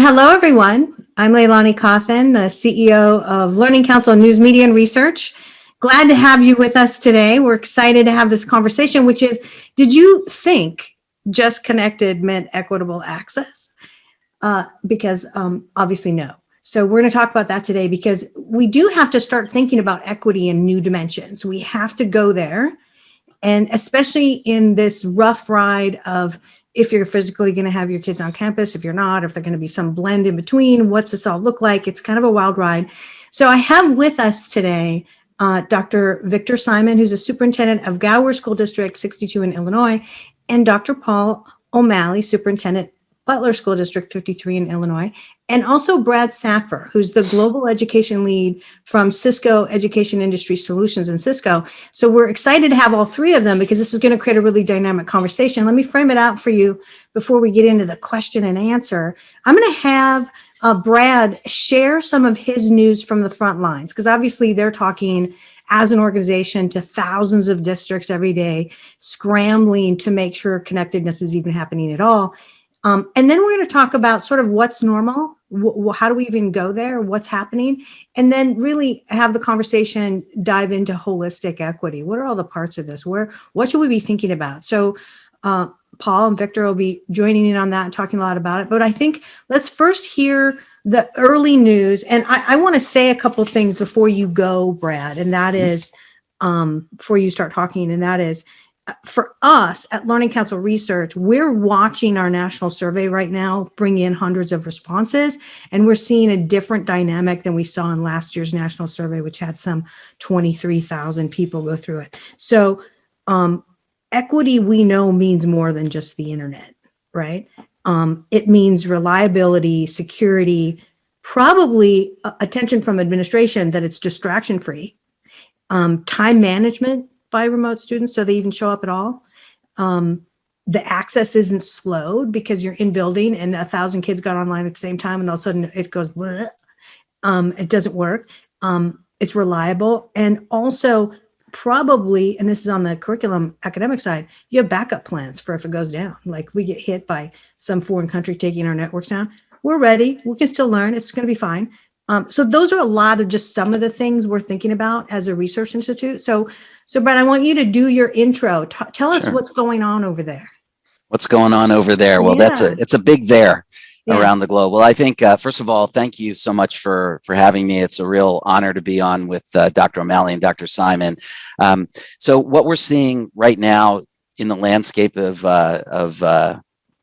Hello, everyone. I'm LeiLani Cauthen, the CEO of Learning Counsel News Media and Research. Glad to have you with us today. We're excited to have this conversation, which is, did you think just connected meant equitable access? Because obviously no. So we're going to talk about that today because we do have to start thinking about equity in new dimensions. We have to go there. And especially in this rough ride of if you're physically going to have your kids on campus, if you're not, if they're going to be some blend in between, what's this all look like? It's kind of a wild ride. So I have with us today Dr. Victor Simon, who's a superintendent of Gower School District 62 in Illinois, and Dr. Paul O'Malley, superintendent Butler School District 53 in Illinois, and also Brad Saffer, who's the global education lead from Cisco Education Industry Solutions in Cisco. So we're excited to have all three of them because this is going to create a really dynamic conversation. Let me frame it out for you before we get into the question and answer. I'm going to have Brad share some of his news from the front lines, because obviously they're talking as an organization to thousands of districts every day, scrambling to make sure connectedness is even happening at all. And then we're going to talk about sort of what's normal, how do we even go there, what's happening, and then really have the conversation dive into holistic equity. What are all the parts of this? What should we be thinking about? So Paul and Victor will be joining in on that and talking a lot about it. But I think let's first hear the early news. And I want to say a couple of things before you go, Brad, and that is, before you start talking, and that is, for us at Learning Counsel Research, we're watching our national survey right now bring in hundreds of responses, and we're seeing a different dynamic than we saw in last year's national survey, which had some 23,000 people go through it. So equity, we know, means more than just the internet, right? It means reliability, security, probably attention from administration that it's distraction-free, time management by remote students so they even show up at all. The access isn't slowed because you're in building and 1,000 kids got online at the same time and all of a sudden it goes bleh. It doesn't work. It's reliable, and also probably, and this is on the curriculum academic side, you have backup plans for if it goes down. Like we get hit by some foreign country taking our networks down, we're ready. We can still learn. It's going to be fine. So those are a lot of just some of the things we're thinking about as a research institute. So Brad, I want you to do your intro. Tell us what's going on over there. What's going on over there? Well, it's a big there around the globe. Well, I think, first of all, thank you so much for having me. It's a real honor to be on with Dr. O'Malley and Dr. Simon. So what we're seeing right now in the landscape of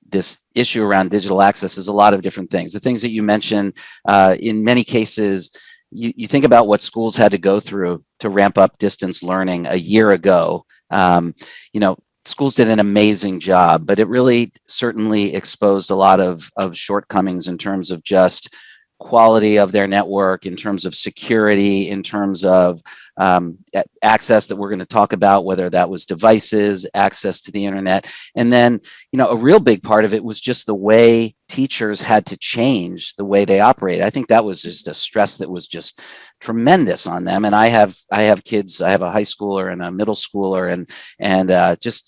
this issue around digital access is a lot of different things. The things that you mentioned, in many cases, you think about what schools had to go through to ramp up distance learning a year ago. Schools did an amazing job, but it really certainly exposed a lot of shortcomings in terms of just quality of their network, in terms of security, in terms of access that we're going to talk about, whether that was devices, access to the internet. And then, a real big part of it was just the way teachers had to change the way they operate. I think that was just a stress that was just tremendous on them. And I have kids, I have a high schooler and a middle schooler, and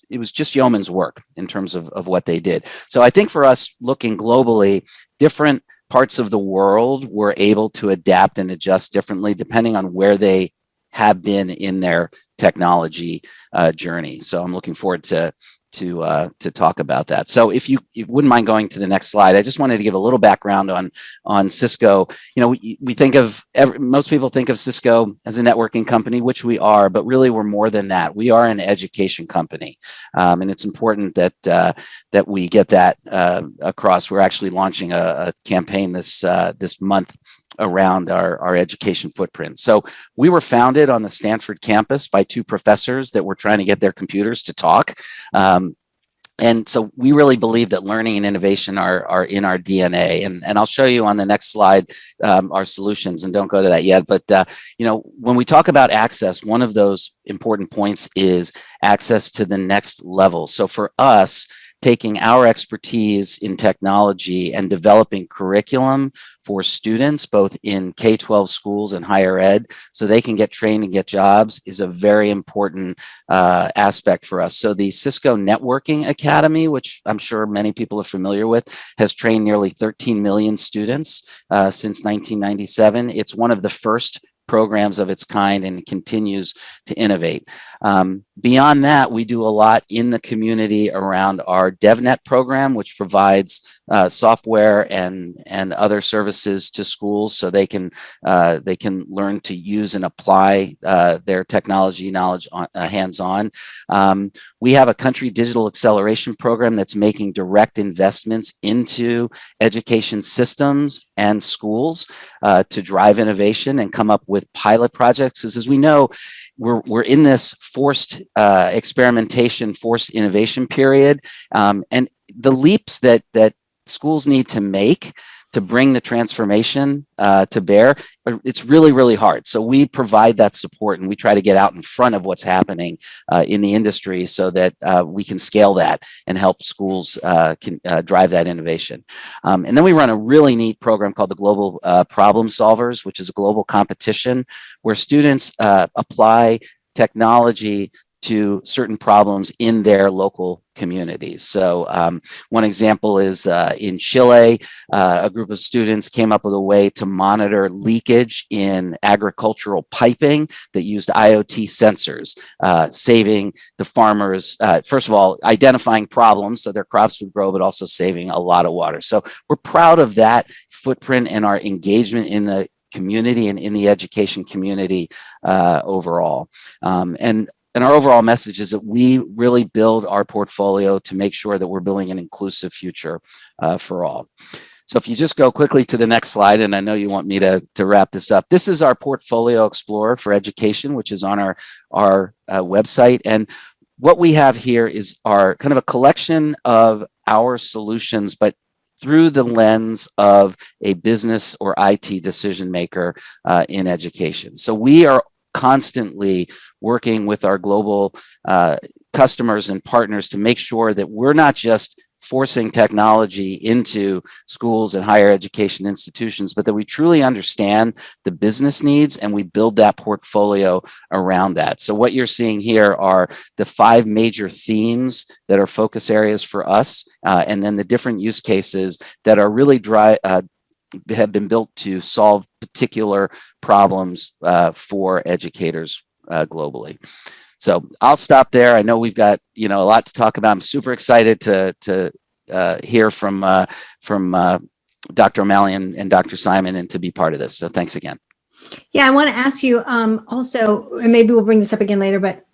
it was just yeoman's work in terms of what they did. So I think for us, looking globally, different parts of the world were able to adapt and adjust differently depending on where they have been in their technology journey. So I'm looking forward to talk about that. So if you wouldn't mind going to the next slide, I just wanted to give a little background on Cisco. We think of most people think of Cisco as a networking company, which we are, but really we're more than that. We are an education company, and it's important that we get that across. We're actually launching a campaign this month around our education footprint. So we were founded on the Stanford campus by two professors that were trying to get their computers to talk. And so we really believe that learning and innovation are in our DNA. And I'll show you on the next slide our solutions, and don't go to that yet. But, when we talk about access, one of those important points is access to the next level. So for us, taking our expertise in technology and developing curriculum for students, both in K-12 schools and higher ed, so they can get trained and get jobs, is a very important aspect for us. So the Cisco Networking Academy, which I'm sure many people are familiar with, has trained nearly 13 million students since 1997. It's one of the first programs of its kind and continues to innovate. Beyond that, we do a lot in the community around our DevNet program, which provides software and other services to schools so they can learn to use and apply their technology knowledge hands-on. We have a country digital acceleration program that's making direct investments into education systems and schools to drive innovation and come up with pilot projects. Because as we know, we're in this forced experimentation, forced innovation period, and the leaps that schools need to make to bring the transformation to bear, it's really, really hard. So we provide that support, and we try to get out in front of what's happening in the industry so that we can scale that and help schools can drive that innovation. And then we run a really neat program called the Global Problem Solvers, which is a global competition where students apply technology to certain problems in their local communities. So one example is in Chile, a group of students came up with a way to monitor leakage in agricultural piping that used IoT sensors, saving the farmers, first of all, identifying problems so their crops would grow, but also saving a lot of water. So we're proud of that footprint and our engagement in the community and in the education community overall. And our overall message is that we really build our portfolio to make sure that we're building an inclusive future for all. So if you just go quickly to the next slide, and I know you want me to wrap this up. This is our Portfolio Explorer for Education, which is on our website. And what we have here is our kind of a collection of our solutions, but through the lens of a business or IT decision maker in education. So we are constantly working with our global customers and partners to make sure that we're not just forcing technology into schools and higher education institutions, but that we truly understand the business needs and we build that portfolio around that. So what you're seeing here are the 5 major themes that are focus areas for us, and then the different use cases that are really have been built to solve particular problems for educators globally. So I'll stop there. I know we've got a lot to talk about. I'm super excited to hear from Dr. O'Malley and Dr. Simon and to be part of this. So thanks again. Yeah, I want to ask you also, and maybe we'll bring this up again later, but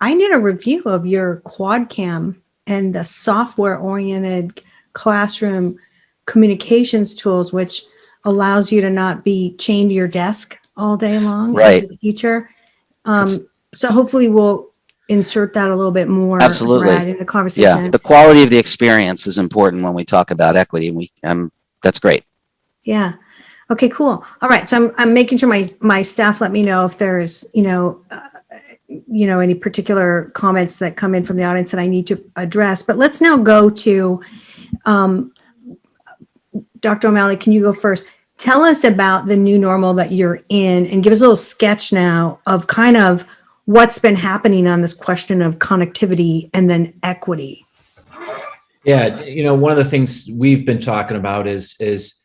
I need a review of your QuadCam and the software-oriented classroom communications tools, which allows you to not be chained to your desk all day long as a teacher. So hopefully we'll insert that a little bit more. Absolutely. Brad, in the conversation. Yeah, the quality of the experience is important when we talk about equity. That's great. Yeah. Okay, cool. All right. So I'm making sure my staff let me know if there's, any particular comments that come in from the audience that I need to address. But let's now go to Dr. O'Malley. Can you go first? Tell us about the new normal that you're in and give us a little sketch now of kind of what's been happening on this question of connectivity and then equity. Yeah, one of the things we've been talking about is there's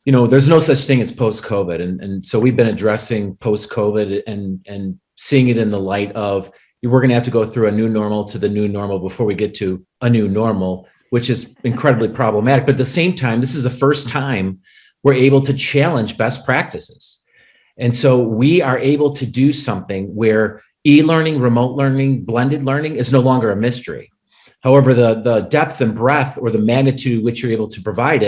no such thing as post-COVID. And so we've been addressing post-COVID and seeing it in the light of we're going to have to go through a new normal to the new normal before we get to a new normal, which is incredibly problematic. But at the same time, this is the first time we're able to challenge best practices. And so we are able to do something where e-learning, remote learning, blended learning is no longer a mystery. However, the depth and breadth or the magnitude which you're able to provide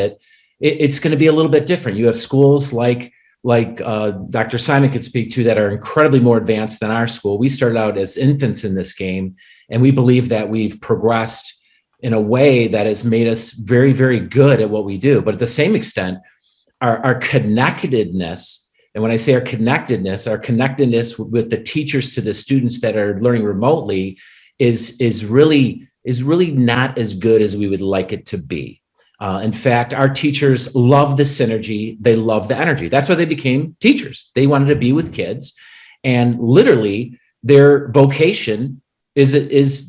it's going to be a little bit different. You have schools like Dr. Simon could speak to that are incredibly more advanced than our school. We started out as infants in this game, and we believe that we've progressed in a way that has made us very, very good at what we do. But at the same extent, our connectedness, and when I say our connectedness with the teachers to the students that are learning remotely is really is really not as good as we would like it to be. In fact, our teachers love the synergy. They love the energy. That's why they became teachers. They wanted to be with kids, and literally their vocation is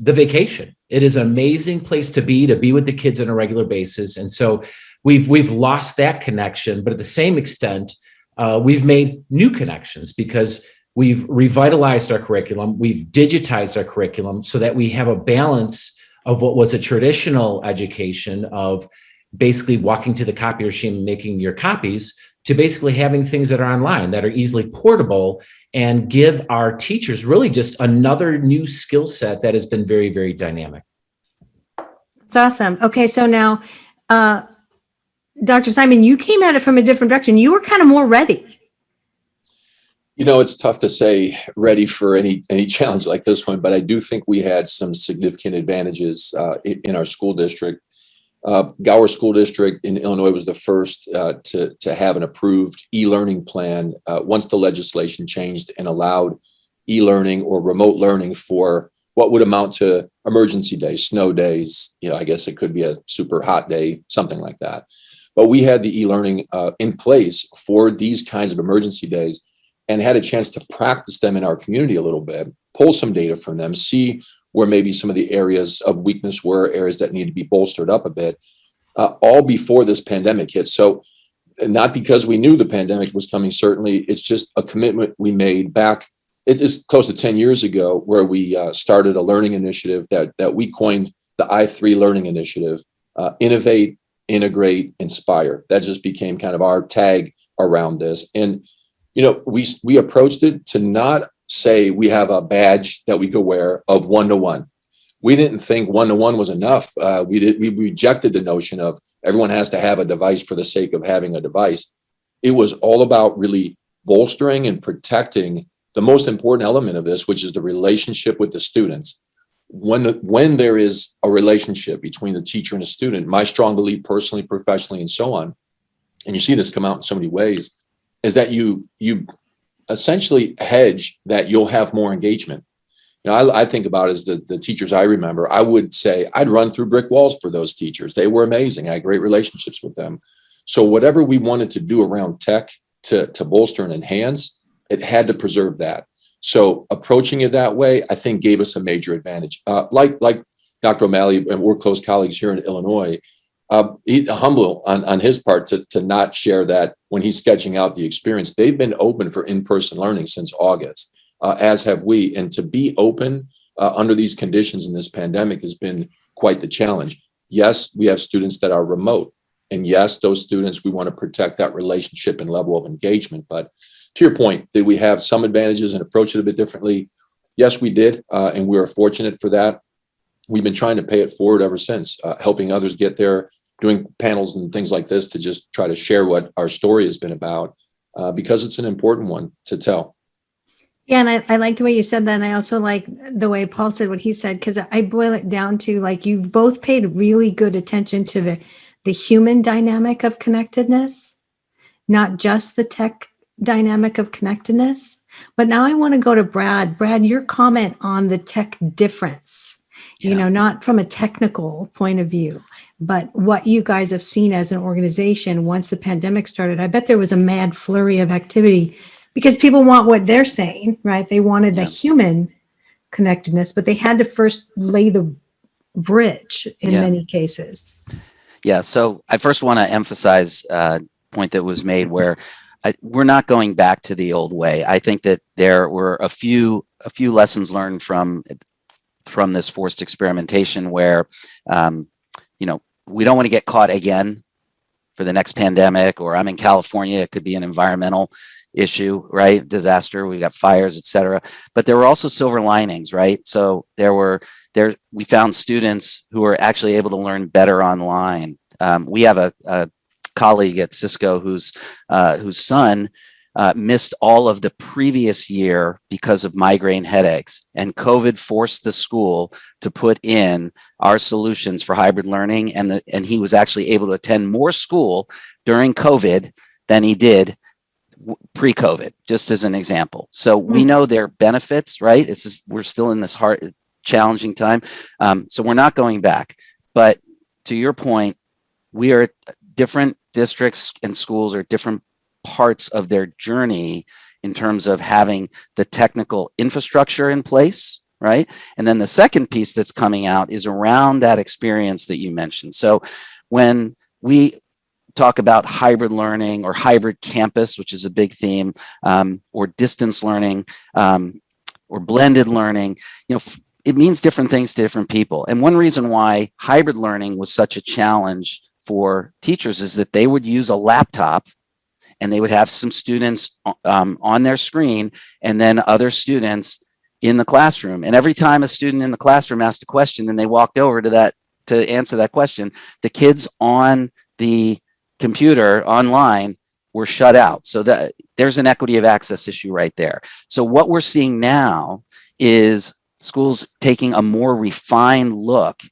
the vacation. It is an amazing place to be with the kids on a regular basis. And so we've lost that connection, but at the same extent, we've made new connections because we've revitalized our curriculum. We've digitized our curriculum so that we have a balance of what was a traditional education of basically walking to the copy machine and making your copies to basically having things that are online that are easily portable and give our teachers really just another new skill set that has been very, very dynamic. It's awesome. Okay, so now, Dr. Simon, you came at it from a different direction. You were kind of more ready. You know, it's tough to say ready for any challenge like this one, but I do think we had some significant advantages in our school district. Gower School District in Illinois was the first to have an approved e-learning plan once the legislation changed and allowed e-learning or remote learning for what would amount to emergency days, snow days. You know, I guess it could be a super hot day, something like that. But we had the e-learning in place for these kinds of emergency days and had a chance to practice them in our community a little bit, pull some data from them, see where maybe some of the areas of weakness were, areas that need to be bolstered up a bit, all before this pandemic hit. So not because we knew the pandemic was coming, certainly, it's just a commitment we made back, it's close to 10 years ago, where we started a learning initiative that we coined the I3 Learning Initiative, innovate, integrate, inspire. That just became kind of our tag around this. And, you know, we approached it to not say we have a badge that we could wear of one-to-one. We didn't think one-to-one was enough. We rejected the notion of everyone has to have a device for the sake of having a device. It was all about really bolstering and protecting the most important element of this, which is the relationship with the students. When there is a relationship between the teacher and a student, my strong belief personally, professionally, and so on, and you see this come out in so many ways, is that you essentially hedge that you'll have more engagement. You know, I think about it as the teachers I remember, I would say I'd run through brick walls for those teachers. They were amazing. I had great relationships with them. So whatever we wanted to do around tech to bolster and enhance, it had to preserve that. So approaching it that way, I think gave us a major advantage. Like Dr. O'Malley, and we're close colleagues here in Illinois, humble on his part to not share that when he's sketching out the experience. They've been open for in-person learning since August, as have we. And to be open under these conditions in this pandemic has been quite the challenge. Yes, we have students that are remote. And yes, those students, we want to protect that relationship and level of engagement. But to your point, did we have some advantages and approach it a bit differently? Yes, we did. And we are fortunate for that. We've been trying to pay it forward ever since, helping others get there, doing panels and things like this to just try to share what our story has been about, because it's an important one to tell. Yeah, and I like the way you said that. And I also like the way Paul said what he said, because I boil it down to, like, you've both paid really good attention to the human dynamic of connectedness, not just the tech dynamic of connectedness. But now I want to go to Brad. Brad, your comment on the tech difference, you know, not from a technical point of view, but what you guys have seen as an organization once the pandemic started. I bet there was a mad flurry of activity because people want what they're saying, right? They wanted the human connectedness, but they had to first lay the bridge in many cases. Yeah. So I first want to emphasize a point that was made where we're not going back to the old way. I think that there were a few lessons learned from this forced experimentation where, you know, we don't want to get caught again for the next pandemic, or I'm in California, it could be an environmental issue, right? Disaster, we got fires, et cetera. But there were also silver linings, right? So we found students who were actually able to learn better online. We have a colleague at Cisco whose son missed all of the previous year because of migraine headaches, and COVID forced the school to put in our solutions for hybrid learning, and he was actually able to attend more school during COVID than he did pre-COVID, just as an example. So we know their benefits, right? It's just, we're still in this hard challenging time. So we're not going back. But to your point, we are different districts and schools are different parts of their journey in terms of having the technical infrastructure in place, right? And then the second piece that's coming out is around that experience that you mentioned. So when we talk about hybrid learning or hybrid campus, which is a big theme, or distance learning, or blended learning, it means different things to different people. And one reason why hybrid learning was such a challenge for teachers is that they would use a laptop and they would have some students on their screen and then other students in the classroom. And every time a student in the classroom asked a question and they walked over to answer that question, the kids on the computer online were shut out. So that there's an equity of access issue right there. So what we're seeing now is schools taking a more refined look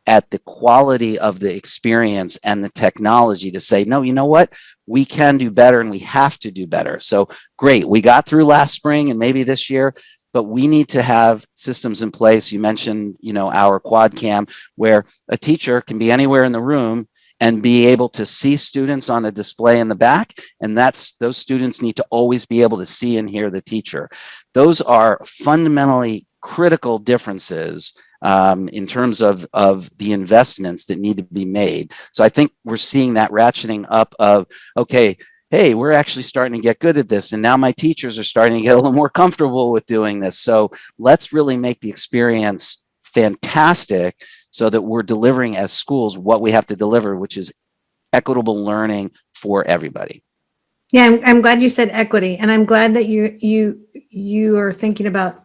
at the quality of the experience and the technology to say, no, you know what? We can do better and we have to do better. So great, we got through last spring and maybe this year, but we need to have systems in place. You mentioned, our quad cam, where a teacher can be anywhere in the room and be able to see students on a display in the back. And those students need to always be able to see and hear the teacher. Those are fundamentally critical differences in terms of the investments that need to be made. So I think we're seeing that ratcheting up of, okay, hey, we're actually starting to get good at this. And now my teachers are starting to get a little more comfortable with doing this. So let's really make the experience fantastic so that we're delivering as schools what we have to deliver, which is equitable learning for everybody. Yeah, I'm glad you said equity, and I'm glad that you are thinking about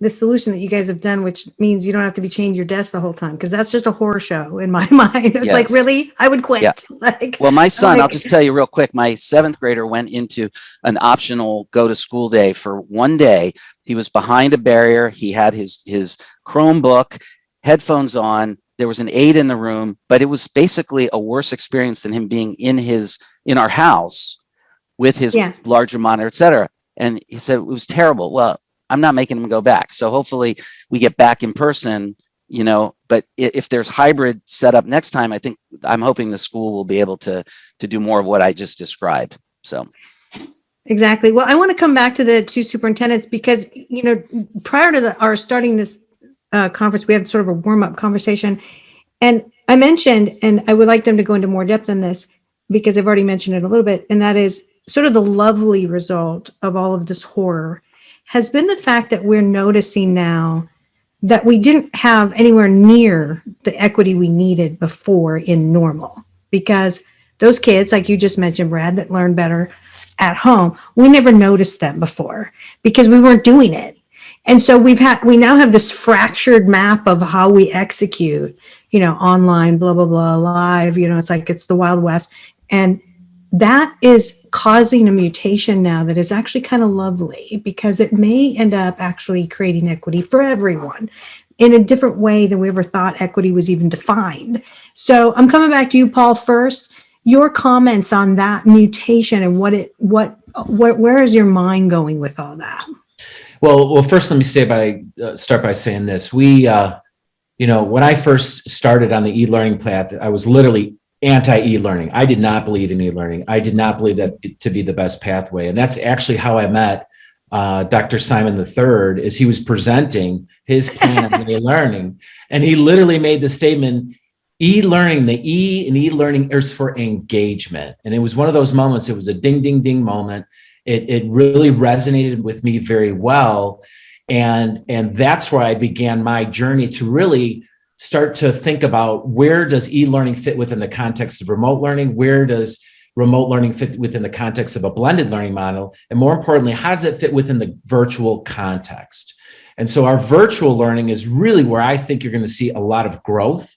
the solution that you guys have done, which means you don't have to be chained to your desk the whole time, because that's just a horror show in my mind. It's like, really? I would quit. Yeah. Like, well, my son, I'll just tell you real quick, my 7th grader went into an optional go to school day for one day. He was behind a barrier. He had his Chromebook, headphones on. There was an aide in the room, but it was basically a worse experience than him being in our house with his larger monitor, et cetera. And he said it was terrible. Well, I'm not making him go back. So hopefully we get back in person, but if there's hybrid set up next time, I'm hoping the school will be able to do more of what I just described. So. Exactly. Well, I want to come back to the two superintendents because, prior to our starting this conference, we had sort of a warm-up conversation. And I mentioned, and I would like them to go into more depth in this because I've already mentioned it a little bit, and that is sort of the lovely result of all of this horror has been the fact that we're noticing now that we didn't have anywhere near the equity we needed before in normal, because those kids, like you just mentioned, Brad, that learn better at home, we never noticed them before because we weren't doing it. And so we now have this fractured map of how we execute, online, blah, blah, blah, live, it's like it's the Wild West. And that is causing a mutation now that is actually kind of lovely because it may end up actually creating equity for everyone in a different way than we ever thought equity was even defined. So I'm coming back to you, Paul, first. Your comments on that mutation and where is your mind going with all that? Well, first, let me start by saying this. We, when I first started on the e-learning path, I was literally anti-e-learning. I did not believe in e-learning. I did not believe that to be the best pathway. And that's actually how I met Dr. Simon III, as he was presenting his plan on e-learning. And he literally made the statement, e-learning, the E in e-learning is for engagement. And it was one of those moments, it was a ding, ding, ding moment. It really resonated with me very well. And that's where I began my journey to really start to think about where does e-learning fit within the context of remote learning? Where does remote learning fit within the context of a blended learning model? And more importantly, how does it fit within the virtual context? And so our virtual learning is really where I think you're going to see a lot of growth.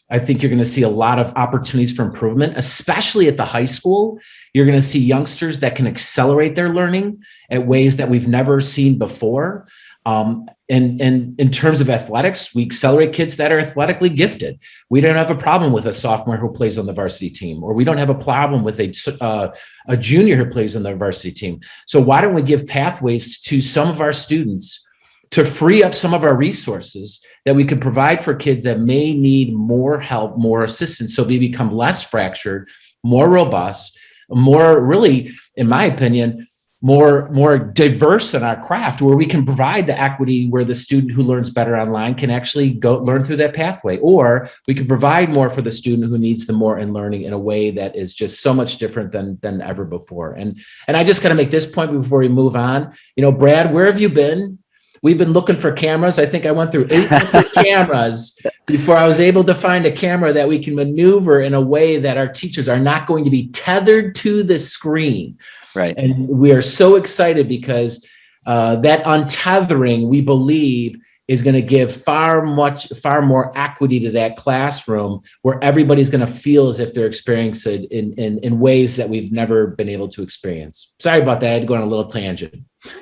I think you're going to see a lot of opportunities for improvement, especially at the high school. You're going to see youngsters that can accelerate their learning at ways that we've never seen before. And in terms of athletics, we accelerate kids that are athletically gifted. We don't have a problem with a sophomore who plays on the varsity team, or we don't have a problem with a junior who plays on the varsity team. So why don't we give pathways to some of our students to free up some of our resources that we could provide for kids that may need more help, more assistance, so we become less fractured, more robust, more, really, in my opinion, more diverse in our craft, where we can provide the equity where the student who learns better online can actually go learn through that pathway, or we can provide more for the student who needs the more in learning in a way that is just so much different than ever before. And I just got to make this point before we move on. Brad, where have you been? We've been looking for cameras. I think I went through 8 different cameras before I was able to find a camera that we can maneuver in a way that our teachers are not going to be tethered to the screen. Right. And we are so excited because that untethering, we believe, is going to give far more equity to that classroom, where everybody's going to feel as if they're experiencing it in ways that we've never been able to experience. Sorry about that. I had to go on a little tangent.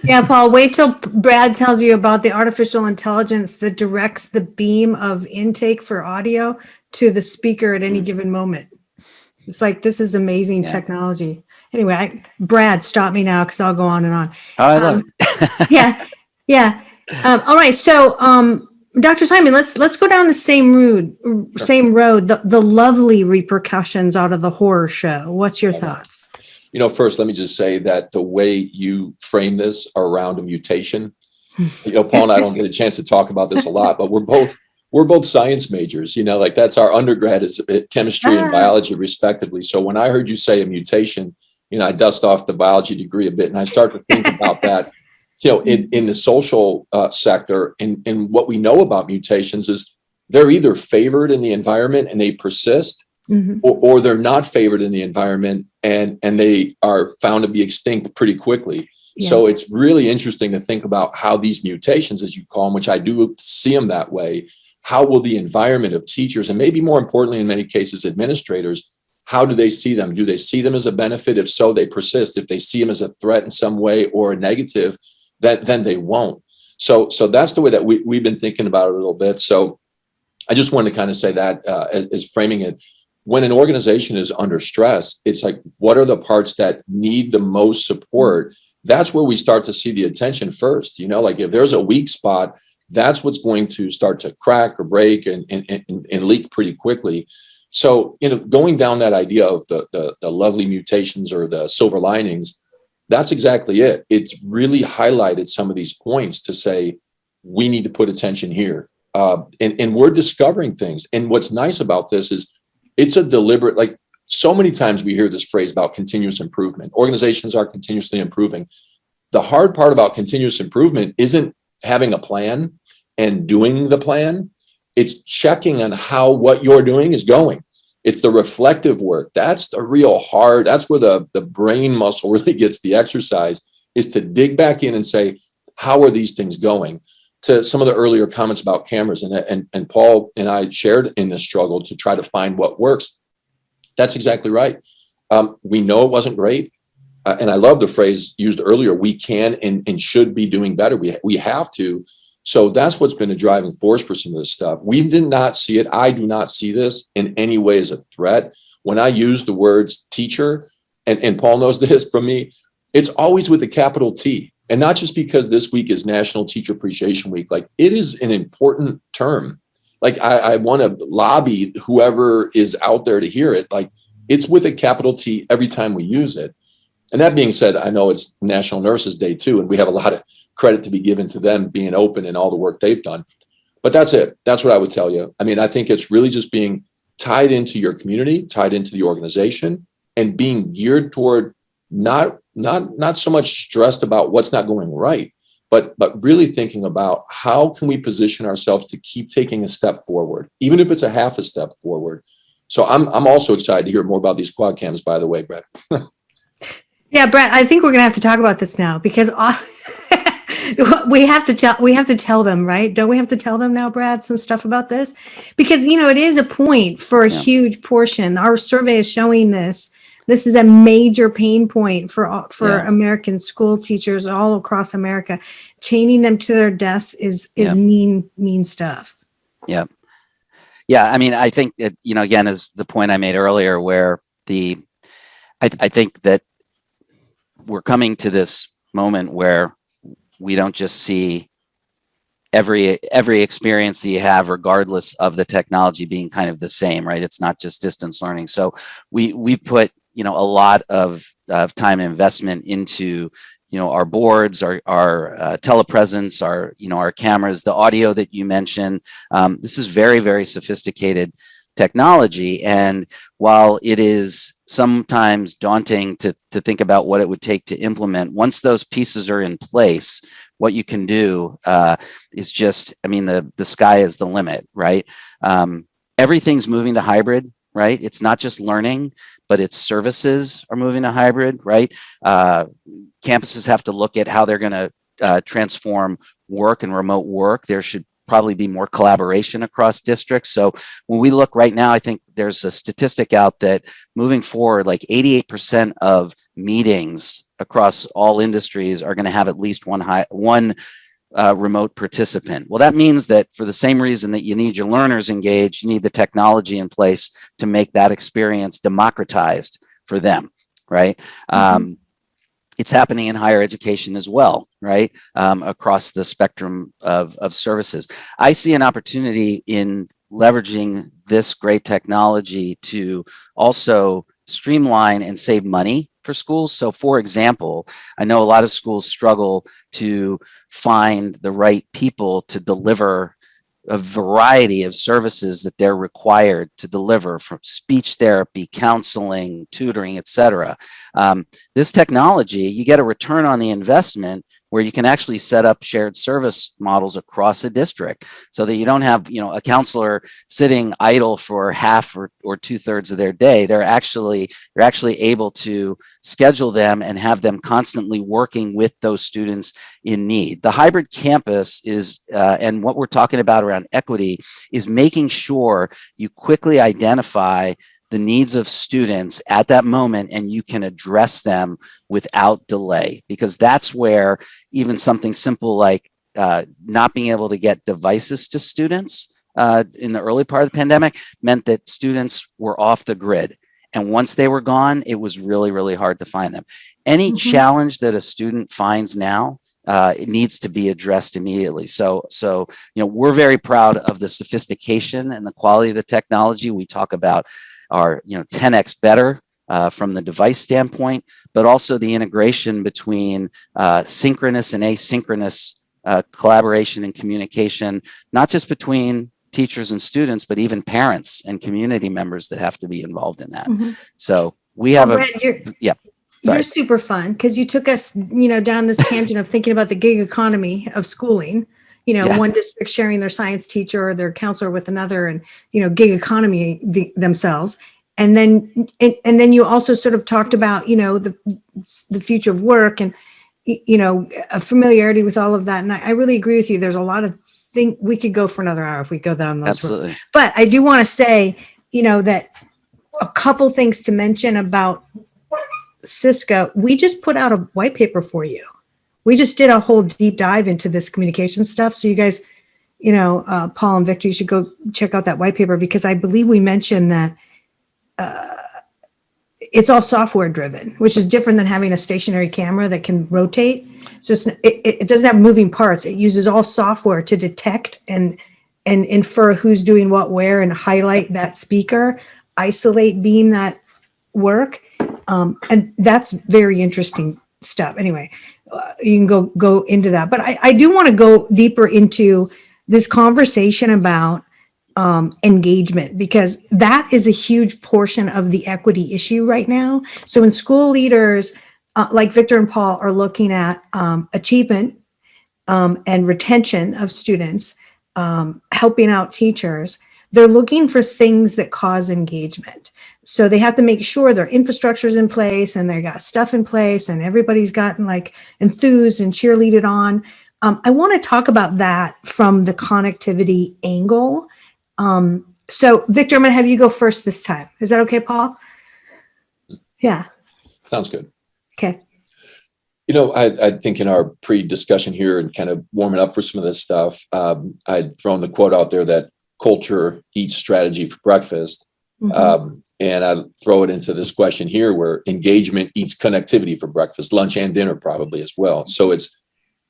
Yeah, Paul, wait till Brad tells you about the artificial intelligence that directs the beam of intake for audio to the speaker at any given moment. It's like, this is amazing technology. Anyway, Brad, stop me now, because I'll go on and on. Oh, I love it. Yeah. All right. So, Dr. Simon, let's go down the same road, the lovely repercussions out of the horror show. What's your thoughts? First, let me just say that the way you frame this around a mutation, Paul and I don't get a chance to talk about this a lot, but we're both science majors, like that's our undergrad is chemistry and biology respectively. So when I heard you say a mutation, I dust off the biology degree a bit and I start to think about that, in the social sector, and what we know about mutations is they're either favored in the environment and they persist, or they're not favored in the environment and they are found to be extinct pretty quickly. Yes. So it's really interesting to think about how these mutations, as you call them, which I do see them that way, how will the environment of teachers, and maybe more importantly, in many cases, administrators, how do they see them? Do they see them as a benefit? If so, they persist. If they see them as a threat in some way or a negative, then they won't. So that's the way that we've been thinking about it a little bit. So I just wanted to kind of say that as framing it. When an organization is under stress, it's like, what are the parts that need the most support? That's where we start to see the attention first. Like if there's a weak spot, that's what's going to start to crack or break and leak pretty quickly. So, going down that idea of the lovely mutations or the silver linings, that's exactly it. It's really highlighted some of these points to say, we need to put attention here. And we're discovering things. And what's nice about this is it's a deliberate, like so many times we hear this phrase about continuous improvement. Organizations are continuously improving. The hard part about continuous improvement isn't having a plan and doing the plan. It's checking on how what you're doing is going. It's the reflective work. That's the real hard. That's where the brain muscle really gets the exercise, is to dig back in and say, how are these things going? To some of the earlier comments about cameras, and Paul and I shared in this struggle to try to find what works. That's exactly right. We know it wasn't great. And I love the phrase used earlier, we can and should be doing better. We have to. So that's what's been a driving force for some of this stuff. We did not see it. I do not see this in any way as a threat. When I use the words teacher, and Paul knows this from me, it's always with a capital T. And not just because this week is National Teacher Appreciation Week. Like, it is an important term. Like, I want to lobby whoever is out there to hear it. Like, it's with a capital T every time we use it. And that being said, I know it's National Nurses Day too, and we have a lot of credit to be given to them being open and all the work they've done. But that's it. That's what I would tell you. I mean, I think it's really just being tied into your community, tied into the organization, and being geared toward not so much stressed about what's not going right, but really thinking about how can we position ourselves to keep taking a step forward, even if it's a half a step forward. So I'm also excited to hear more about these quad cams, by the way, Brett. Yeah, Brett, I think we're going to have to talk about this now, because we have to tell them, right? Don't we have to tell them now, Brad, some stuff about this? Because, it is a point for a huge portion. Our survey is showing this. This is a major pain point for American school teachers all across America. Chaining them to their desks is mean stuff. Yeah. Yeah. I mean, I think that, again, is the point I made earlier, where I think that we're coming to this moment where we don't just see every experience that you have, regardless of the technology being kind of the same, right? It's not just distance learning. So we put, a lot of time and investment into, our boards, our telepresence, our cameras, the audio that you mentioned. This is very, very sophisticated technology. And while it is sometimes daunting to think about what it would take to implement, once those pieces are in place, what you can do is just, the sky is the limit, right? Everything's moving to hybrid, right? It's not just learning, but its services are moving to hybrid, right? Campuses have to look at how they're going to transform work and remote work. There should probably be more collaboration across districts. So when we look right now, I think there's a statistic out that moving forward, like 88% of meetings across all industries are going to have at least one remote participant. Well, that means that for the same reason that you need your learners engaged, you need the technology in place to make that experience democratized for them, right? It's happening in higher education as well, right? Across the spectrum of services. I see an opportunity in leveraging this great technology to also streamline and save money for schools. So for example, I know a lot of schools struggle to find the right people to deliver a variety of services that they're required to deliver, from speech therapy, counseling, tutoring, et cetera. This technology, you get a return on the investment where you can actually set up shared service models across a district so that you don't have, a counselor sitting idle for half or 2/3 of their day. You're actually able to schedule them and have them constantly working with those students in need. The hybrid campus is, and what we're talking about around equity, is making sure you quickly identify the needs of students at that moment and you can address them without delay, because that's where even something simple like not being able to get devices to students in the early part of the pandemic meant that students were off the grid. And once they were gone, it was really, really hard to find them. Any challenge that a student finds now, it needs to be addressed immediately. So, we're very proud of the sophistication and the quality of the technology. We talk about our, 10x better from the device standpoint, but also the integration between synchronous and asynchronous collaboration and communication, not just between teachers and students, but even parents and community members that have to be involved in that. So we have You're super fun because you took us, down this tangent of thinking about the gig economy of schooling. One district sharing their science teacher or their counselor with another, and gig economy themselves. And then you also sort of talked about the future of work and a familiarity with all of that. And I really agree with you. There's a lot of things we could go for another hour if we go down those absolutely roads. But I do want to say that a couple things to mention about Cisco. We just put out a white paper for you. We just did a whole deep dive into this communication stuff. So you guys, Paul and Victor, you should go check out that white paper, because I believe we mentioned that it's all software driven, which is different than having a stationary camera that can rotate. So it doesn't have moving parts. It uses all software to detect and infer who's doing what where, and highlight that speaker, isolate beam that work. And that's very interesting stuff. Anyway, you can go into that. But I do want to go deeper into this conversation about engagement, because that is a huge portion of the equity issue right now. So when school leaders like Victor and Paul are looking at achievement and retention of students, helping out teachers, they're looking for things that cause engagement. So they have to make sure their infrastructure is in place and they got stuff in place and everybody's gotten enthused and cheerleaded on. I want to talk about that from the connectivity angle. So Victor, I'm going to have you go first this time. Is that okay, Paul? Yeah. Sounds good. Okay. I think in our pre-discussion here and kind of warming up for some of this stuff, I'd thrown the quote out there that culture eats strategy for breakfast. And I throw it into this question here where engagement eats connectivity for breakfast, lunch and dinner probably as well. So it's,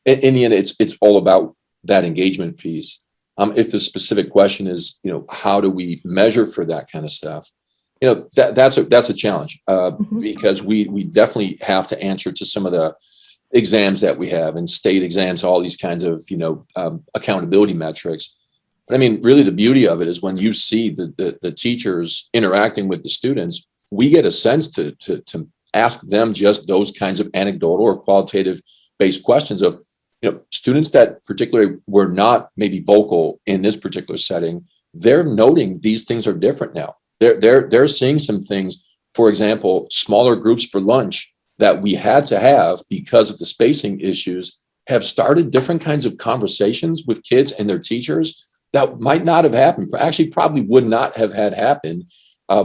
in the end, it's all about that engagement piece. If the specific question is, how do we measure for that kind of stuff? That's a challenge because we definitely have to answer to some of the exams that we have and state exams, all these kinds of, accountability metrics. But I mean, really the beauty of it is when you see the teachers interacting with the students, we get a sense to ask them just those kinds of anecdotal or qualitative based questions of, students that particularly were not maybe vocal in this particular setting. They're noting these things are different now. They're seeing some things, for example, smaller groups for lunch that we had to have because of the spacing issues have started different kinds of conversations with kids and their teachers that might not have happened, actually probably would not have had happen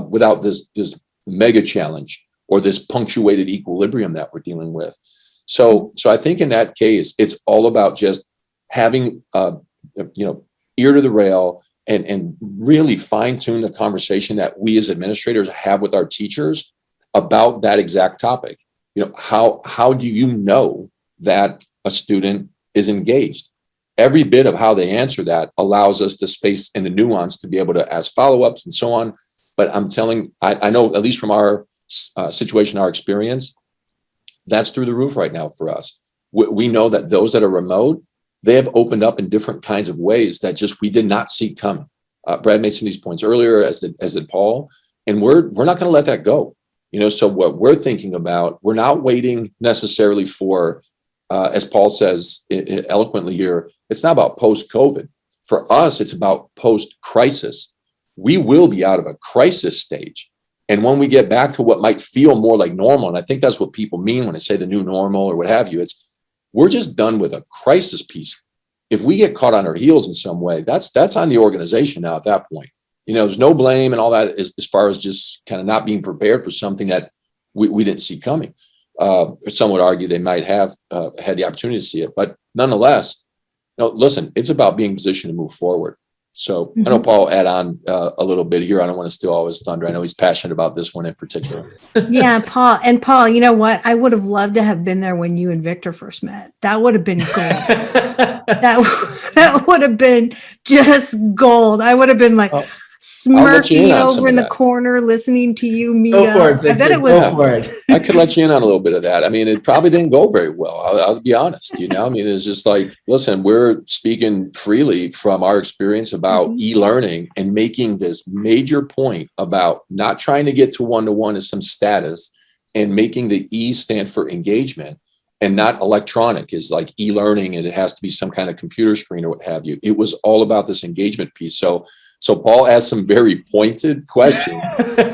without this mega challenge or this punctuated equilibrium that we're dealing with. So I think in that case, it's all about just having, ear to the rail and really fine tune the conversation that we as administrators have with our teachers about that exact topic. How do you know that a student is engaged? Every bit of how they answer that allows us the space and the nuance to be able to ask follow-ups and so on. But I know, at least from our situation, our experience, that's through the roof right now for us. We know that those that are remote, they have opened up in different kinds of ways that just we did not see coming. Brad made some of these points earlier, as did Paul, and we're not going to let that go. So what we're thinking about, we're not waiting necessarily for, as Paul says eloquently here, it's not about post-COVID. For us, it's about post-crisis. We will be out of a crisis stage. And when we get back to what might feel more like normal, and I think that's what people mean when they say the new normal or what have you, we're just done with a crisis piece. If we get caught on our heels in some way, that's on the organization now at that point. There's no blame and all that as far as just kind of not being prepared for something that we didn't see coming. Some would argue they might have had the opportunity to see it, but nonetheless, listen, it's about being positioned to move forward. So I know Paul add on a little bit here. I don't want to steal all his thunder. I know he's passionate about this one in particular. Yeah, Paul. And Paul, you know what? I would have loved to have been there when you and Victor first met. That would have been gold. that would have been just gold. I would have been like smirking over in the corner, listening to you meet up. I bet it was. I could let you in on a little bit of that. I mean, it probably didn't go very well. I'll be honest. It's just like, listen, we're speaking freely from our experience about e-learning and making this major point about not trying to get to one-to-one as some status and making the E stand for engagement and not electronic is like e-learning and it has to be some kind of computer screen or what have you. It was all about this engagement piece. So Paul asked some very pointed questions,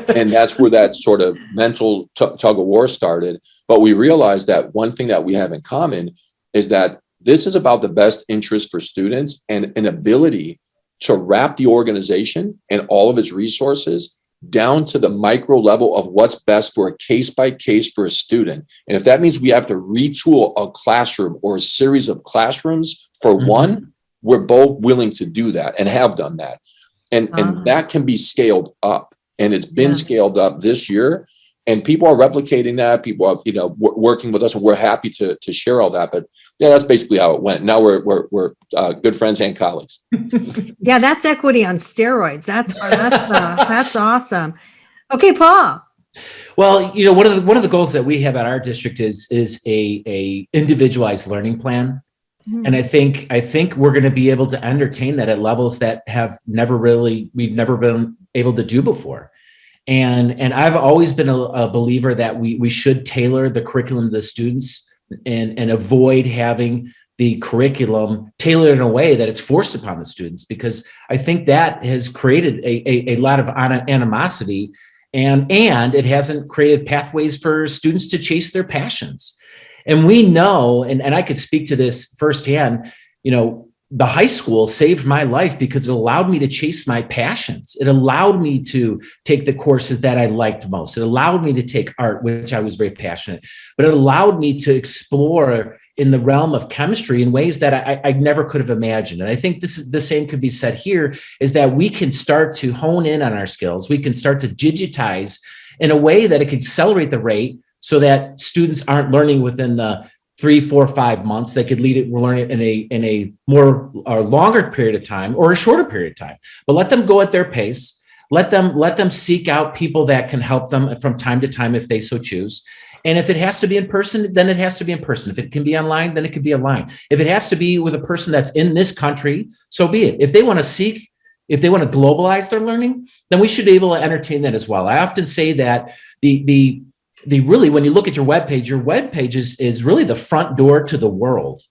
and that's where that sort of mental tug of war started. But we realized that one thing that we have in common is that this is about the best interest for students and an ability to wrap the organization and all of its resources down to the micro level of what's best for a case by case for a student. And if that means we have to retool a classroom or a series of classrooms for one, we're both willing to do that and have done that. And that can be scaled up, and it's been scaled up this year, and people are replicating that. People are, working with us, and we're happy to share all that. But yeah, that's basically how it went. Now we're good friends and colleagues. Yeah, that's equity on steroids. That's awesome. Okay, Paul. Well, one of the goals that we have at our district is a individualized learning plan. And I think we're going to be able to entertain that at levels that we've never been able to do before. And I've always been a believer that we should tailor the curriculum to the students and avoid having the curriculum tailored in a way that it's forced upon the students, because I think that has created a lot of animosity and it hasn't created pathways for students to chase their passions. And we know, and I could speak to this firsthand, the high school saved my life because it allowed me to chase my passions. It allowed me to take the courses that I liked most. It allowed me to take art, which I was very passionate, but it allowed me to explore in the realm of chemistry in ways that I never could have imagined. And I think this is the same could be said here, is that we can start to hone in on our skills. We can start to digitize in a way that it could accelerate the rate so that students aren't learning within the 3, 4, 5 months. They could learn it in a more or longer period of time or a shorter period of time. But let them go at their pace. Let them seek out people that can help them from time to time if they so choose. And if it has to be in person, then it has to be in person. If it can be online, then it can be online. If it has to be with a person that's in this country, so be it. If they want to globalize their learning, then we should be able to entertain that as well. I often say that the really, when you look at your webpage is really the front door to the world.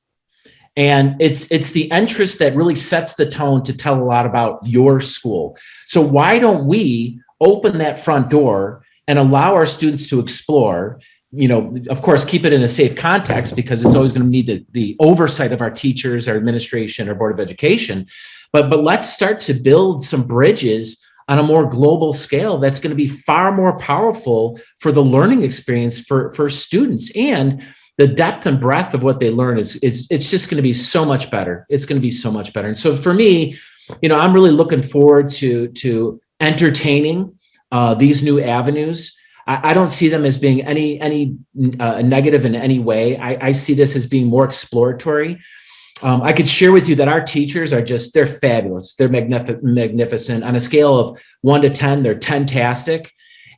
And it's the interest that really sets the tone to tell a lot about your school. So why don't we open that front door and allow our students to explore? Of course, keep it in a safe context, because it's always going to need the oversight of our teachers, our administration, our Board of Education. But let's start to build some bridges on a more global scale that's going to be far more powerful for the learning experience for students. And the depth and breadth of what they learn it's just going to be so much better. It's going to be so much better. And so for me, I'm really looking forward to entertaining these new avenues. I don't see them as being any negative in any way. I see this as being more exploratory. I could share with you that our teachers they're fabulous. They're magnificent. On a scale of 1 to 10, they're 10-tastic.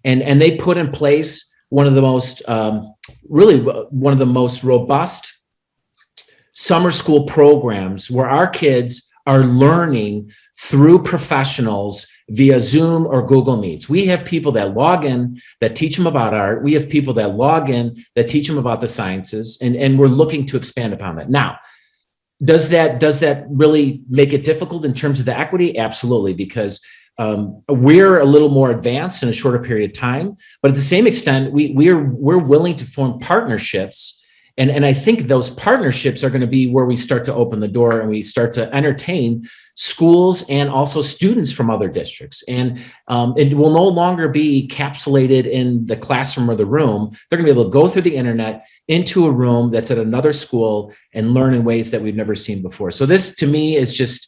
And they put in place one of the most robust summer school programs where our kids are learning through professionals via Zoom or Google Meets. We have people that log in that teach them about art. We have people that log in that teach them about the sciences, and we're looking to expand upon that. Now, does that really make it difficult in terms of the equity? Absolutely, because we're a little more advanced in a shorter period of time, but at the same extent, we're willing to form partnerships, and I think those partnerships are going to be where we start to open the door and we start to entertain schools and also students from other districts. And it will no longer be capsulated in the classroom or the room. They're going to be able to go through the internet into a room that's at another school and learn in ways that we've never seen before. So this, to me, is just,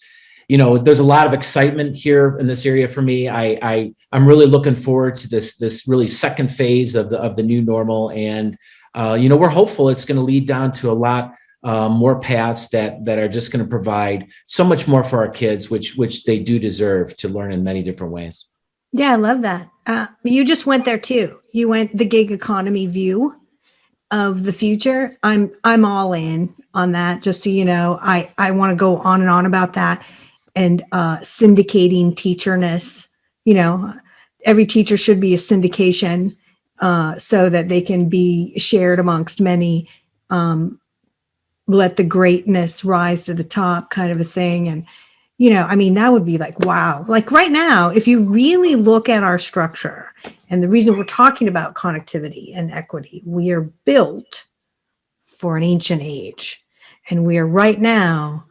there's a lot of excitement here in this area for me. I'm really looking forward to this really second phase of the new normal. And, we're hopeful it's going to lead down to a lot more paths that are just going to provide so much more for our kids, which they do deserve to learn in many different ways. Yeah, I love that. You just went there too. You went the gig economy view of the future. I'm all in on that. Just so you know, I want to go on and on about that, and syndicating teacherness. Every teacher should be a syndication, so that they can be shared amongst many. Let the greatness rise to the top, kind of a thing. And that would be like, wow. Like right now, if you really look at our structure, and the reason we're talking about connectivity and equity, we are built for an ancient age. And we are right now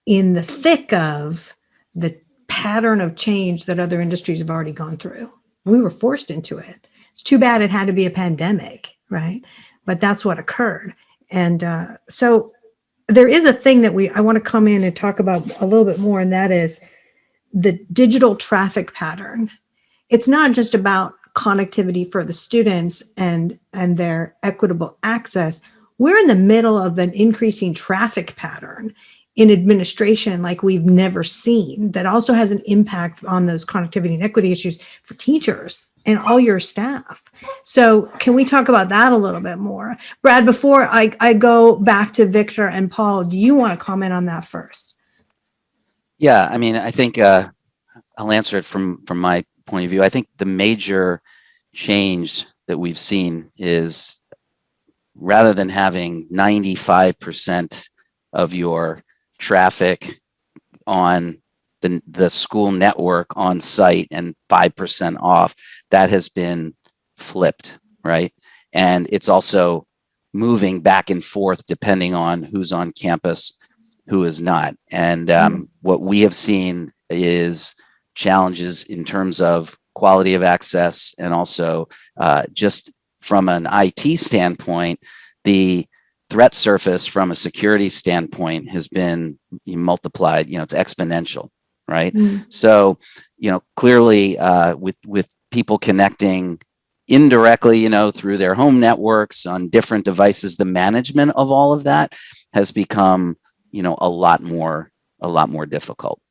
in the thick of the pattern of change that other industries have already gone through. We were forced into it. It's too bad it had to be a pandemic, right? But that's what occurred. And so there is a thing that I want to come in and talk about a little bit more, and that is the digital traffic pattern. It's not just about connectivity for the students and their equitable access. We're in the middle of an increasing traffic pattern in administration like we've never seen, that also has an impact on those connectivity and equity issues for teachers and all your staff. So can we talk about that a little bit more? Brad, before I go back to Victor and Paul, do you want to comment on that first? Yeah, I think I'll answer it from my point of view. I think the major change that we've seen is, rather than having 95% of your traffic on the school network on site and 5% off, that has been flipped, right? And it's also moving back and forth depending on who's on campus, who is not. And what we have seen is challenges in terms of quality of access, and also just from an IT standpoint, the threat surface from a security standpoint has been multiplied. It's exponential, right? So, clearly with people connecting indirectly, through their home networks on different devices, the management of all of that has become, a lot more difficult.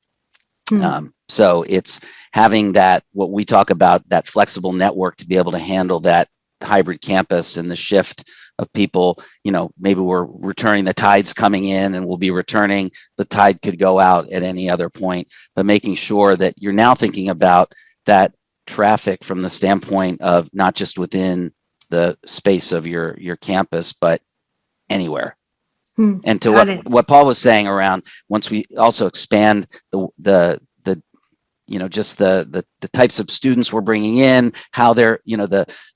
So it's having that, what we talk about, that flexible network to be able to handle that hybrid campus and the shift of people. Maybe we're returning, the tide's coming in and we'll be returning, the tide could go out at any other point, but making sure that you're now thinking about that traffic from the standpoint of not just within the space of your campus, but anywhere. And to what Paul was saying around, once we also expand the types of students we're bringing in, how they're,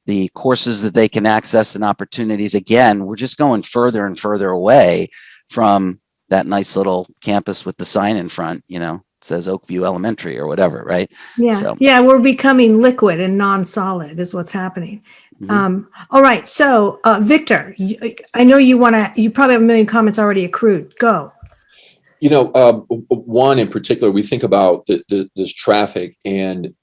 the courses that they can access and opportunities. Again, we're just going further and further away from that nice little campus with the sign in front, it says Oakview Elementary or whatever, right? Yeah. So. Yeah. We're becoming liquid and non-solid is what's happening. Mm-hmm. All right. So, Victor, I know you probably have a million comments already accrued. Go. One in particular, we think about this traffic, and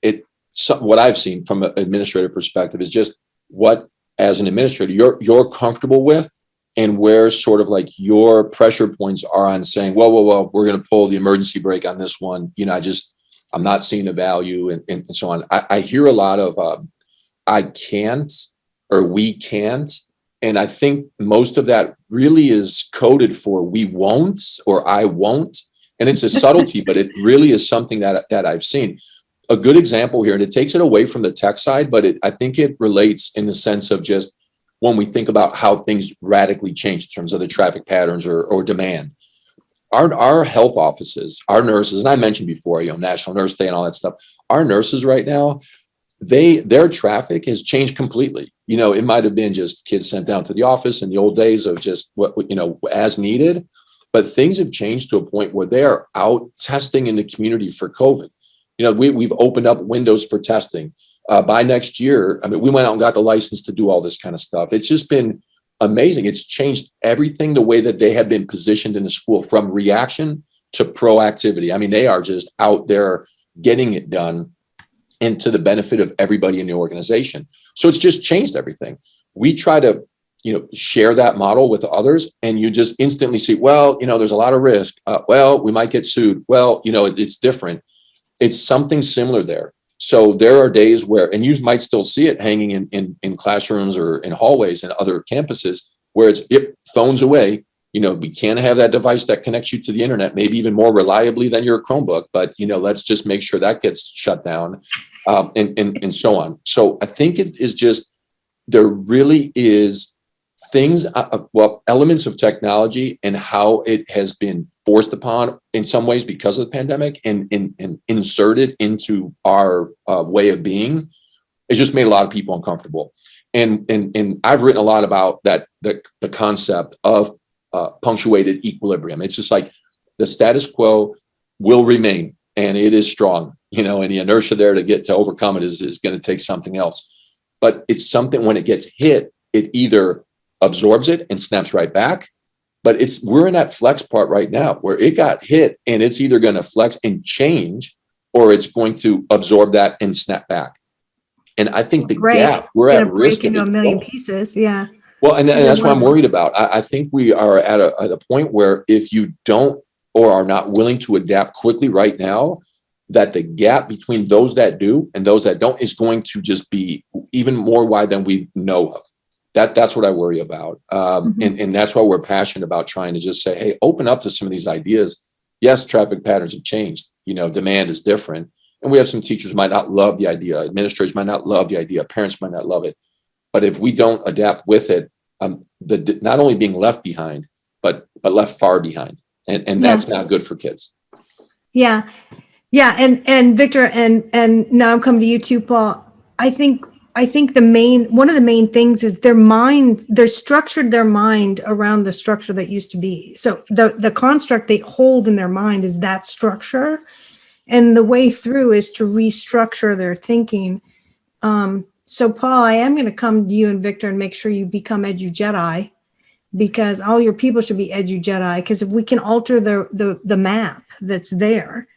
what I've seen from an administrative perspective is just what, as an administrator, you're comfortable with, and where sort of like your pressure points are on saying, well, we're going to pull the emergency brake on this one. I'm not seeing the value and so on. I hear a lot of I can't, or we can't. And I think most of that really is coded for we won't, or I won't. And it's a subtlety, but it really is something that I've seen. A good example here, and it takes it away from the tech side, but I think it relates in the sense of just when we think about how things radically change in terms of the traffic patterns or demand. Our health offices, our nurses, and I mentioned before, National Nurse Day and all that stuff, our nurses right now, their traffic has changed completely. It might have been just kids sent down to the office in the old days of just what, as needed, but things have changed to a point where they are out testing in the community for COVID. We've opened up windows for testing. By next year, we went out and got the license to do all this kind of stuff. It's just been amazing. It's changed everything, the way that they have been positioned in the school, from reaction to proactivity. They are just out there getting it done, and to the benefit of everybody in the organization. So it's just changed everything. We try to, share that model with others, and you just instantly see, there's a lot of risk. We might get sued. It's different. It's something similar there. So there are days where, and you might still see it hanging in classrooms or in hallways and other campuses, where it's phones away. We can't have that device that connects you to the internet, maybe even more reliably than your Chromebook, but let's just make sure that gets shut down, and so on. So I think it is just, there really is things, elements of technology and how it has been forced upon in some ways because of the pandemic and inserted into our way of being. It's just made a lot of people uncomfortable. And I've written a lot about that, the concept of punctuated equilibrium. It's just like the status quo will remain, and it is strong, and the inertia there to overcome it is going to take something else. But it's something, when it gets hit, it either absorbs it and snaps right back. But we're in that flex part right now where it got hit, and it's either going to flex and change, or it's going to absorb that and snap back. And I think gap, we're at risk into a million pieces. Yeah. Well, and that's what I'm worried about. I think we are at a point where if you don't, or are not willing to adapt quickly right now, that the gap between those that do and those that don't is going to just be even more wide than we know of. That's what I worry about. And that's why we're passionate about trying to just say, hey, open up to some of these ideas. Yes, traffic patterns have changed. Demand is different. And we have some teachers might not love the idea. Administrators might not love the idea. Parents might not love it. But if we don't adapt with it, not only being left behind, but left far behind. And that's not good for kids. Yeah. Yeah. And Victor, and now I'm coming to you too, Paul. I think one of the main things is they're structured their mind around the structure that used to be. So the construct they hold in their mind is that structure. And the way through is to restructure their thinking. So Paul, I am going to come to you and Victor and make sure you become Edu Jedi, because all your people should be Edu Jedi. Because if we can alter the map that's there,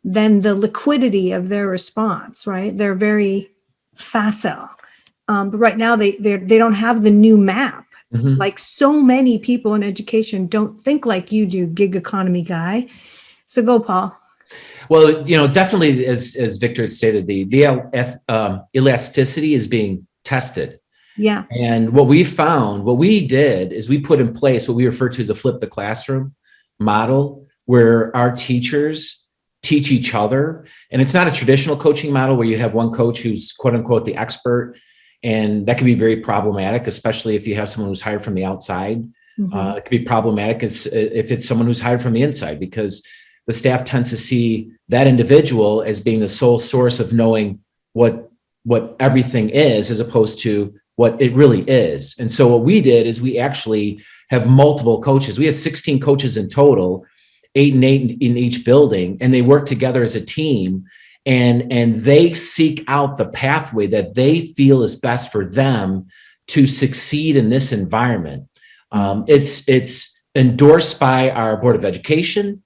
then the liquidity of their response, right? They're very facile. But right now they don't have the new map. Mhm. Like so many people in education don't think like you do, gig economy guy. So go, Paul. Well, definitely, as Victor had stated, the elasticity is being tested. Yeah. And what we did is we put in place what we refer to as a flip the classroom model, where our teachers teach each other. And it's not a traditional coaching model where you have one coach who's quote unquote the expert. And that can be very problematic, especially if you have someone who's hired from the outside. Mhm. It can be problematic if it's someone who's hired from the inside, because the staff tends to see that individual as being the sole source of knowing what everything is, as opposed to what it really is. And so what we did is we actually have multiple coaches. We have 16 coaches in total, 8 and 8 in each building, and they work together as a team. And they seek out the pathway that they feel is best for them to succeed in this environment. It's endorsed by our Board of Education.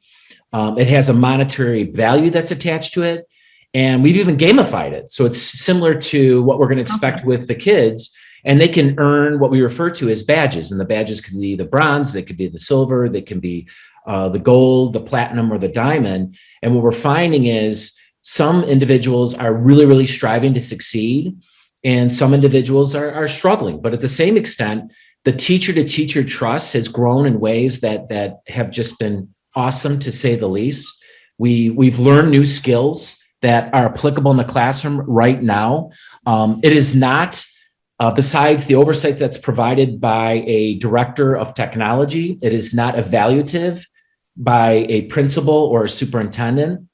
It has a monetary value that's attached to it. And we've even gamified it. So it's similar to what we're going to expect with the kids. And they can earn what we refer to as badges. And the badges can be the bronze, they could be the silver, they can be the gold, the platinum, or the diamond. And what we're finding is some individuals are really, really striving to succeed, and some individuals are struggling. But at the same extent, the teacher-to-teacher trust has grown in ways that have just been awesome, to say the least. We've learned new skills that are applicable in the classroom right now. It is not, besides the oversight that's provided by a director of technology, it is not evaluative by a principal or a superintendent.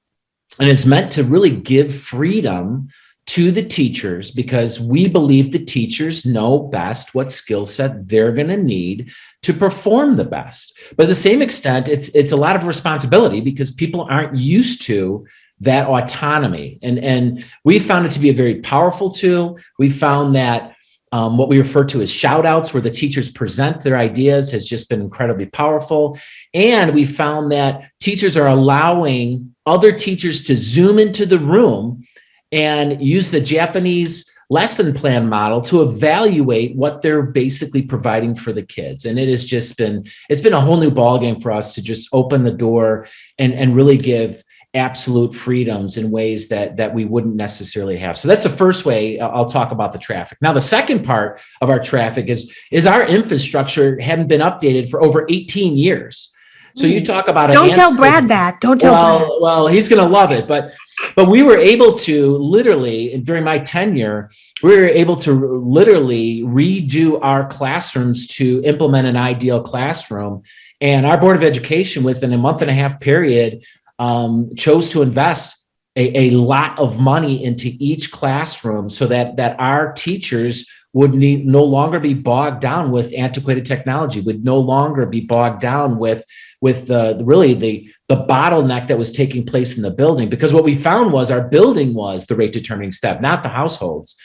And it's meant to really give freedom to the teachers, because we believe the teachers know best what skill set they're going to need to perform the best. But at the same extent, it's a lot of responsibility, because people aren't used to that autonomy. And we found it to be a very powerful tool. We found that what we refer to as shout outs, where the teachers present their ideas, has just been incredibly powerful. And we found that teachers are allowing other teachers to zoom into the room and use the Japanese lesson plan model to evaluate what they're basically providing for the kids. And it's been a whole new ballgame for us to just open the door and really give absolute freedoms in ways that we wouldn't necessarily have. So that's the first way I'll talk about the traffic. Now, the second part of our traffic is our infrastructure hadn't been updated for over 18 years. So you talk about Don't tell Brad that. Don't tell Brad. Well, he's going to love it. But we were able to literally, during my tenure, we were able to literally redo our classrooms to implement an ideal classroom. And our Board of Education, within a month and a half period, chose to invest a lot of money into each classroom, so that our teachers would no longer be bogged down with antiquated technology, would no longer be bogged down with the bottleneck that was taking place in the building. Because what we found was our building was the rate determining step, not the households.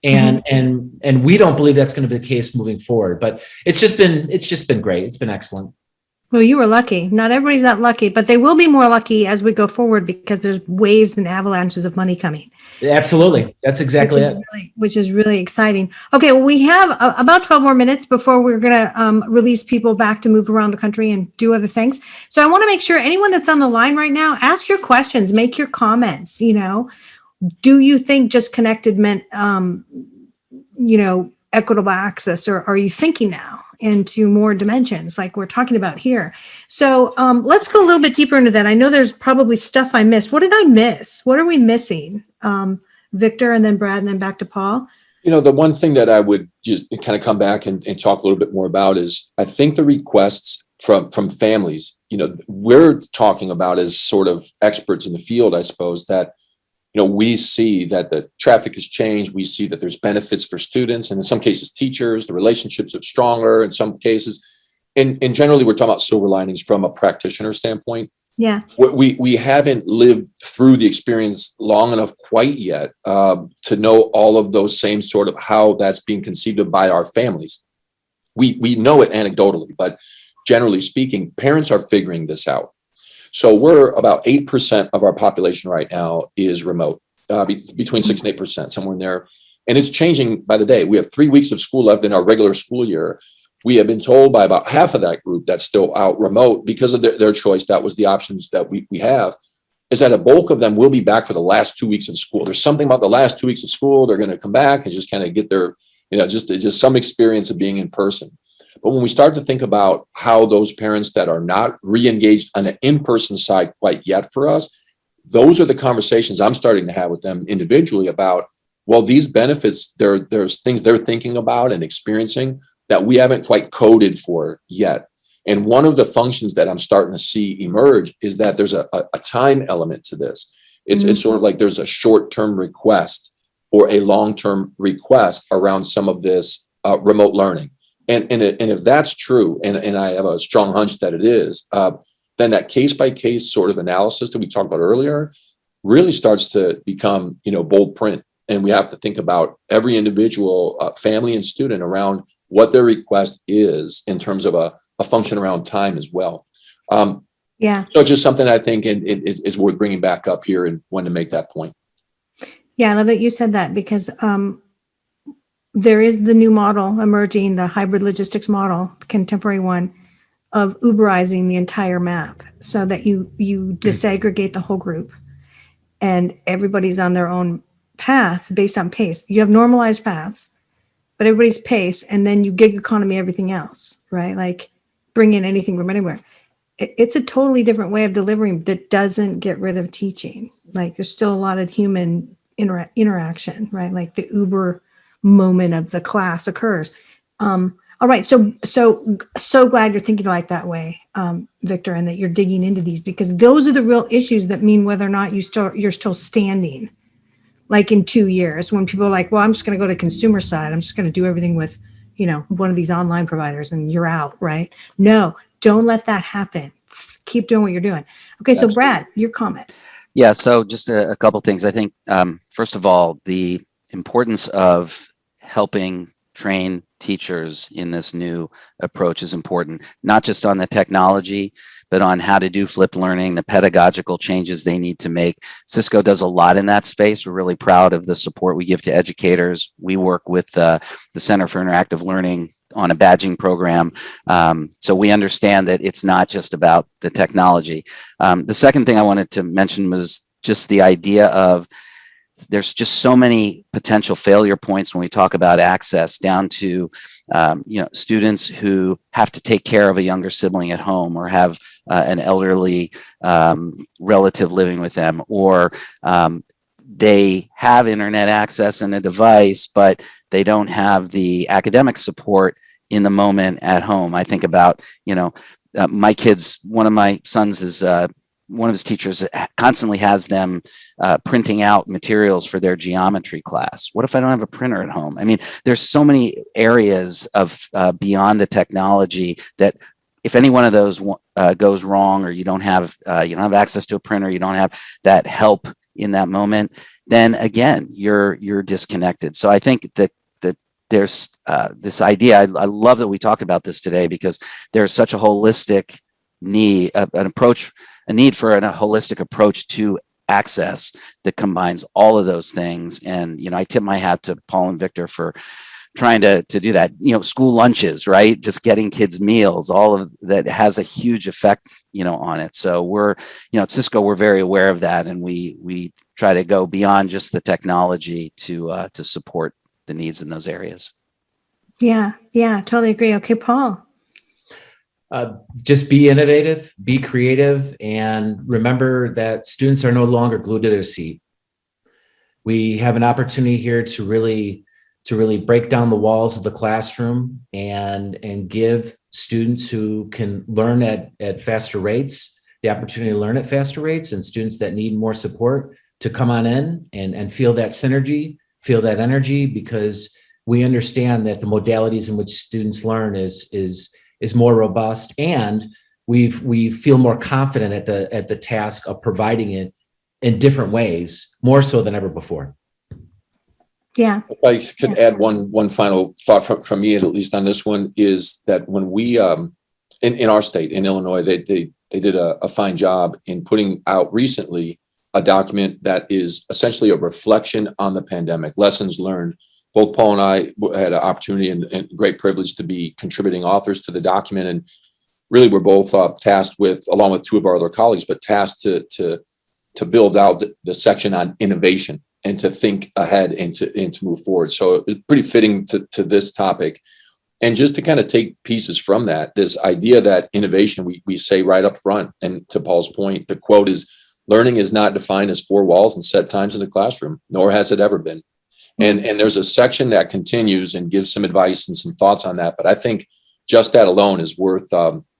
And we don't believe that's going to be the case moving forward. But it's just been great. It's been excellent. Well, you were lucky. Not everybody's that lucky, but they will be more lucky as we go forward, because there's waves and avalanches of money coming. Absolutely. That's exactly it. Which is really exciting. Okay, well, we have about 12 more minutes before we're going to release people back to move around the country and do other things. So I want to make sure anyone that's on the line right now, ask your questions, make your comments. Do you think just connected meant, equitable access, or are you thinking now into more dimensions like we're talking about here? So let's go a little bit deeper into that. I know there's probably stuff I missed. What did I miss? What are we missing? Victor, and then Brad, and then back to Paul. The one thing that I would just kind of come back and talk a little bit more about is, I think the requests from families, we're talking about as sort of experts in the field, I suppose, that we see that the traffic has changed. We see that there's benefits for students, and in some cases teachers. The relationships are stronger in some cases. And generally, we're talking about silver linings from a practitioner standpoint. Yeah. We haven't lived through the experience long enough quite yet to know all of those same sort of how that's being conceived of by our families. We know it anecdotally, but generally speaking, parents are figuring this out. So we're about 8% of our population right now is remote, between 6 and 8%, somewhere in there. And it's changing by the day. We have 3 weeks of school left in our regular school year. We have been told by about half of that group that's still out remote because of their choice. That was the options that we have, is that a bulk of them will be back for the last 2 weeks of school. There's something about the last 2 weeks of school. They're going to come back and just kind of get their, just some experience of being in person. But when we start to think about how those parents that are not re-engaged on the in-person side quite yet for us, those are the conversations I'm starting to have with them individually about, well, these benefits, there's things they're thinking about and experiencing that we haven't quite coded for yet. And one of the functions that I'm starting to see emerge is that there's a time element to this. It's sort of like there's a short-term request or a long-term request around some of this remote learning. And if that's true, and I have a strong hunch that it is, then that case-by-case sort of analysis that we talked about earlier really starts to become, bold print. And we have to think about every individual family and student around what their request is in terms of a function around time as well. Yeah. So just something I think is worth bringing back up here and when to make that point. Yeah, I love that you said that, because there is the new model emerging, the hybrid logistics model, the contemporary one, of Uberizing the entire map so that you disaggregate the whole group and everybody's on their own path based on pace. You have normalized paths, but everybody's pace, and then you gig economy everything else, right? Like bring in anything from anywhere. It's a totally different way of delivering that doesn't get rid of teaching. Like there's still a lot of human interaction, right? Like the Uber moment of the class occurs. All right. So glad you're thinking like that way, Victor, and that you're digging into these, because those are the real issues that mean whether or not you're still standing. Like in 2 years, when people are like, well, I'm just going to go to consumer side. I'm just going to do everything with, one of these online providers and you're out, right? No, don't let that happen. Keep doing what you're doing. Okay. So Brad, your comments. Yeah. So just a couple things. I think, first of all, the importance of helping train teachers in this new approach is important, not just on the technology, but on how to do flipped learning, the pedagogical changes they need to make. Cisco does a lot in that space. We're really proud of the support we give to educators. We work with the Center for Interactive Learning on a badging program. So we understand that it's not just about the technology. The second thing I wanted to mention was just the idea of there's just so many potential failure points when we talk about access, down to students who have to take care of a younger sibling at home, or have an elderly relative living with them, or they have internet access and a device, but they don't have the academic support in the moment at home. I think about, my kids, one of my sons is one of his teachers constantly has them printing out materials for their geometry class. What if I don't have a printer at home? I mean, there's so many areas of beyond the technology that if any one of those goes wrong, or you don't have access to a printer, you don't have that help in that moment, then again, you're disconnected. So I think that there's this idea. I love that we talked about this today, because there's such a holistic need, a need for a holistic approach to access that combines all of those things. And, I tip my hat to Paul and Victor for trying to do that. School lunches, right? Just getting kids meals, all of that has a huge effect, on it. So we're, at Cisco, we're very aware of that. And we try to go beyond just the technology to support the needs in those areas. Yeah, totally agree. Okay, Paul. Just be innovative, be creative, and remember that students are no longer glued to their seat. We have an opportunity here to really break down the walls of the classroom and give students who can learn at faster rates the opportunity to learn at faster rates, and students that need more support to come on in and feel that synergy, feel that energy, because we understand that the modalities in which students learn is more robust, and we feel more confident at the task of providing it in different ways, more so than ever before. Yeah. If I could add one final thought from me, at least on this one, is that when we in our state, in Illinois, they did a fine job in putting out recently a document that is essentially a reflection on the pandemic, lessons learned both Paul and I had an opportunity and great privilege to be contributing authors to the document. And really, we're both tasked with, along with two of our other colleagues, but tasked to build out the section on innovation and to think ahead and to move forward. So it's pretty fitting to this topic. And just to kind of take pieces from that, this idea that innovation, we say right up front, and to Paul's point, the quote is, learning is not defined as four walls and set times in the classroom, nor has it ever been. And there's a section that continues and gives some advice and some thoughts on that. But I think just that alone is worth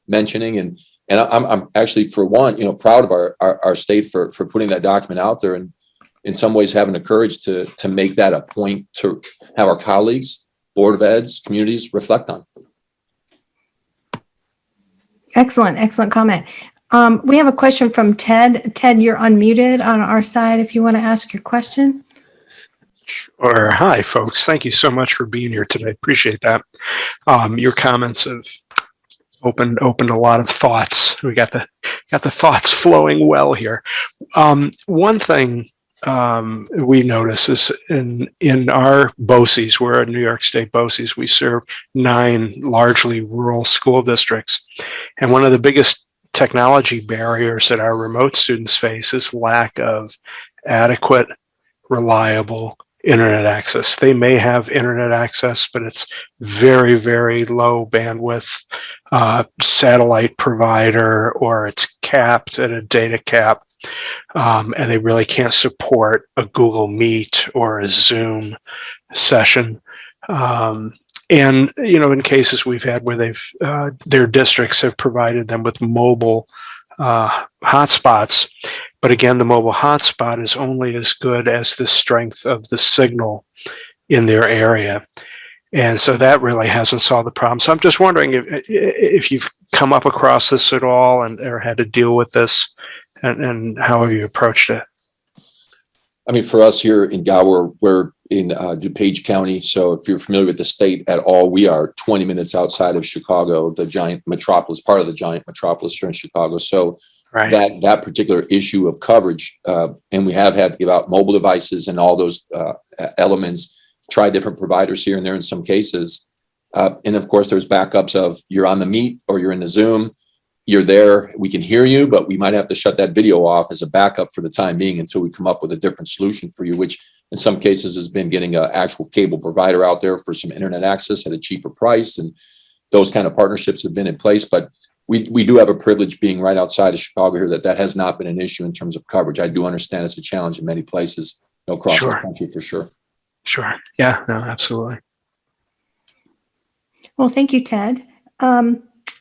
mentioning. And I'm actually, for one, proud of our state for putting that document out there, and in some ways having the courage to make that a point to have our colleagues, Board of Eds, communities reflect on. Excellent comment. We have a question from Ted. Ted, you're unmuted on our side if you want to ask your question. Sure. Hi, folks. Thank you so much for being here today. Appreciate that. Your comments have opened a lot of thoughts. We got the thoughts flowing well here. One thing we notice is in our BOCES, we're a New York State BOCES, we serve 9 largely rural school districts. And one of the biggest technology barriers that our remote students face is lack of adequate, reliable internet access. They may have internet access, but it's very, very low bandwidth satellite provider, or it's capped at a data cap. And they really can't support a Google Meet or a Zoom session. And, in cases we've had where their districts have provided them with mobile hotspots. But again, the mobile hotspot is only as good as the strength of the signal in their area. And so that really hasn't solved the problem. So I'm just wondering if you've come up across this at all or had to deal with this, and how have you approached it? I mean, for us here in Gower, we're in DuPage County. So if you're familiar with the state at all, we are 20 minutes outside of Chicago, the giant metropolis, part of the giant metropolis here in Chicago. So right. that particular issue of coverage, and we have had to give out mobile devices and all those elements, try different providers here and there in some cases. And of course, there's backups of you're on the Meet or you're in the Zoom. You're there, we can hear you, but we might have to shut that video off as a backup for the time being until we come up with a different solution for you, which in some cases has been getting an actual cable provider out there for some internet access at a cheaper price. And those kind of partnerships have been in place. But we do have a privilege being right outside of Chicago here that has not been an issue in terms of coverage. I do understand it's a challenge in many places across the country for sure. Sure. Yeah, no, absolutely. Well, thank you, Ted.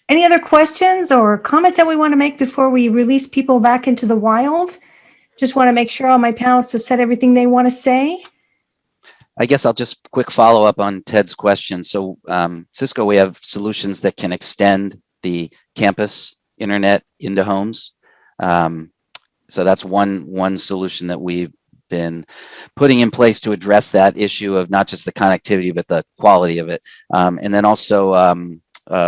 Any other questions or comments that we want to make before we release people back into the wild? Just want to make sure all my panelists have said everything they want to say. I guess I'll just quick follow up on Ted's question. So Cisco, we have solutions that can extend the campus internet into homes. So that's one solution that we've been putting in place to address that issue of not just the connectivity, but the quality of it. And then also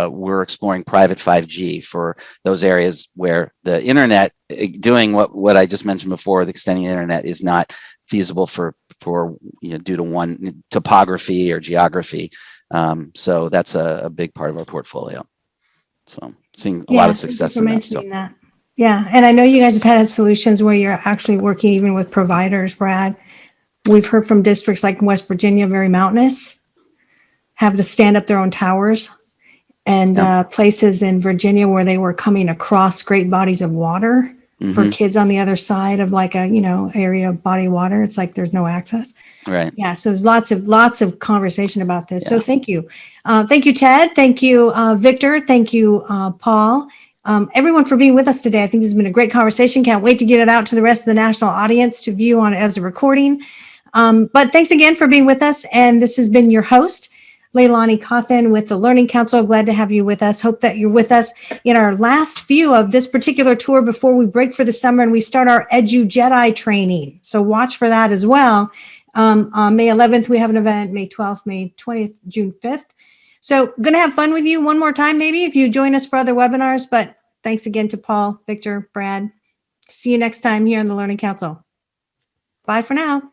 we're exploring private 5G for those areas where the internet, doing what I just mentioned before, the extending the internet is not feasible for due to one topography or geography. So that's a big part of our portfolio. So seeing a lot of success in that. So. That. Yeah, and I know you guys have had solutions where you're actually working even with providers, Brad. We've heard from districts like West Virginia, very mountainous, have to stand up their own towers. And places in Virginia where they were coming across great bodies of water for kids on the other side of like a, area of body of water. It's like there's no access. Right. Yeah. So there's lots of conversation about this. Yeah. So thank you. Thank you, Ted. Thank you, Victor. Thank you, Paul. Everyone for being with us today. I think this has been a great conversation. Can't wait to get it out to the rest of the national audience to view on as a recording. But thanks again for being with us. And this has been your host, LeiLani Cauthen with the Learning Counsel. Glad to have you with us. Hope that you're with us in our last few of this particular tour before we break for the summer and we start our Edu Jedi training. So watch for that as well. On May 11th, we have an event, May 12th, May 20th, June 5th. So going to have fun with you one more time, maybe if you join us for other webinars, but thanks again to Paul, Victor, Brad. See you next time here on the Learning Counsel. Bye for now.